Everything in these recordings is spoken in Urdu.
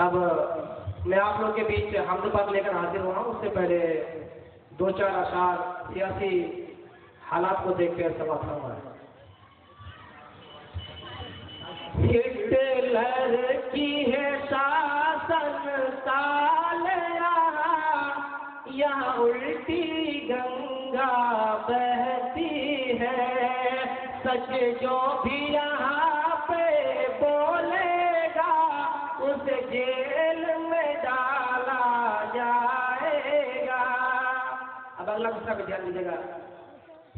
اب میں آپ لوگ کے بیچ حمد پاک لے کر حاضر ہوا ہوں. اس سے پہلے دو چار اشعار سیاسی حالات کو دیکھ کر سماعت فرمائیں. ہٹلر کی ہے شاسن سال یہاں الٹی گنگا بہتی ہے. سچ جو بھی یہاں پہ بولے گا اسے جیل میں ڈالا جائے گا. اب اگلا قصہ پہ دھیان دیجیے گا.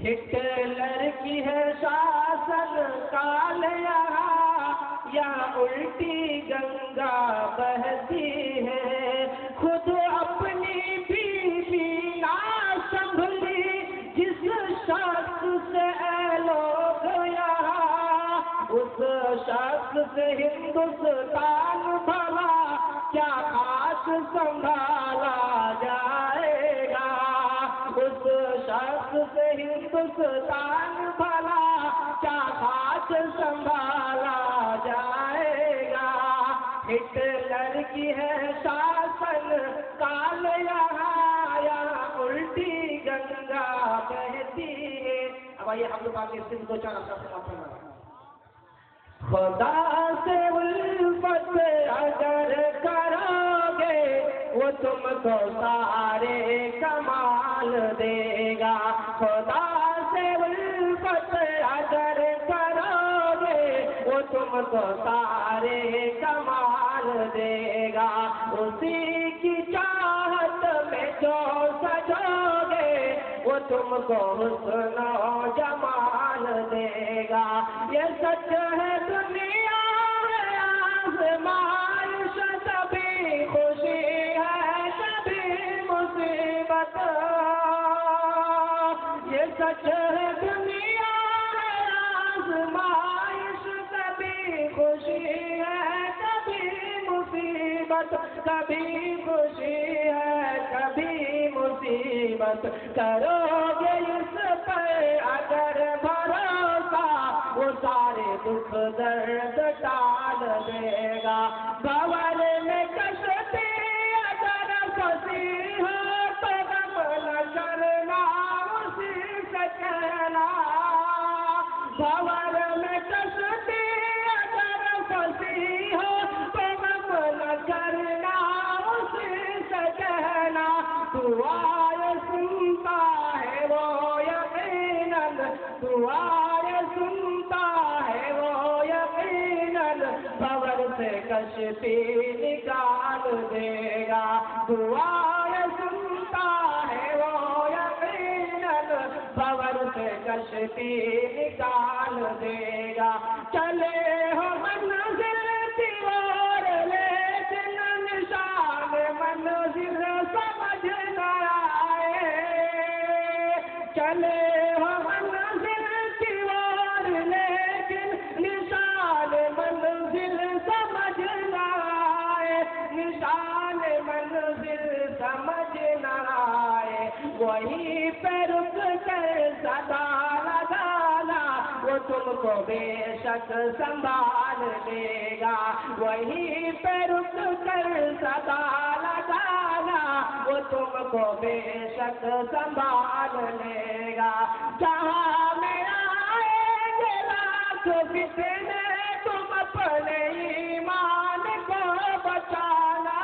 ہٹلر کی ہے شاسن کال یہاں الٹی گنگا بہتی ہے. خود اپنی بیوی نہ سنبھلی جس شخص سے اے لوگ یہاں اس شخص سے ہندوستان بھلا کیا خاص سنبھالا جائے گا. اس شخص سے ہندوستان بھلا کیا خاص سنبھالا جائے گا. ہٹلر کی ہے شاسن کال یہاں الٹی گنگا بہتی ہے. اب آئیے ہم لوگ آگے صرف دو چار اشعار سے بات کرنا. خدا سے الفت اگر کرو گے وہ تم کو سارے کمال دے گا. خدا سے الفت اگر کرو گے وہ تم کو سارے کمال دے گا. اسی کی چاہت میں جو سجو گے وہ تم کو حسن و جمال دے گا. یہ سچ ہے دنیا ہے آزمائش کبھی خوشی ہے کبھی مصیبت. یہ سچ ہے دنیا ہے آزمائش کبھی خوشی ہے کبھی مصیبت. کبھی خوشی ہے کبھی مصیبت. کرو گے اس پر اگر بھروسہ وہ سارے دکھ درد ٹال دے گا. بھور میں کشتی اگر پھنسی ہو تو غم نہ کرنا اسی سے کہنا. بھور میں کشتی اگر پھنسی ہو تو غم نہ کرنا اسی سے کہنا. دعائیں سنتا ہے وہ یقیناً دعائیں سنتا ہے وہ یقیناً بھور سے کشتی نکال دے گا. دعائیں سنتا ہے وہ یقیناً بھور سے کشتی نکال دے گا. چلے ہو منزل کی اور لیکن نشان منزل سمجھ نہ آئے. چلے ہو منزل کی اور لیکن نشان منزل سمجھ نہ آئے. نشان منزل سمجھ نہ آئے. وہیں پہ رک کر صدا لگانا وہ تم کو بے شک سنبھال لے گا. وہیں پہ رک کر صدا لگانا وہ تم کو بے شک سنبھال لے گا. جہاں میں آئے گے لاکھ فتنے تم اپنے ایمان کو بچانا.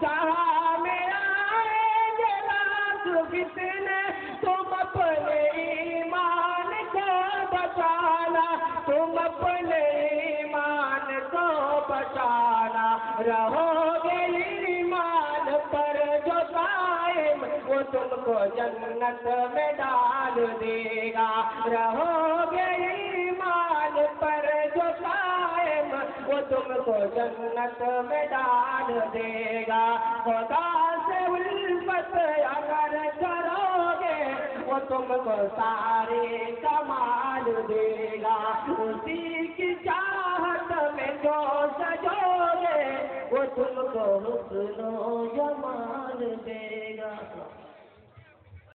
جہاں میں آئے گے لاکھ فتنے تم اپنے ایمان کو بچانا. تم اپنے ایمان کو بچانا. رہو گے ایمان پر جو قائم وہ تم کو جنت میں ڈال دے گا. رہو گے ایمان پر جو قائم وہ تم کو جنت میں ڈال دے گا. خدا سے الفت اگر کرو گے وہ تم کو سارے کمال دے گا. اسی کی چاہت میں جو سجو گے وہ تم کو حسن و جمال دے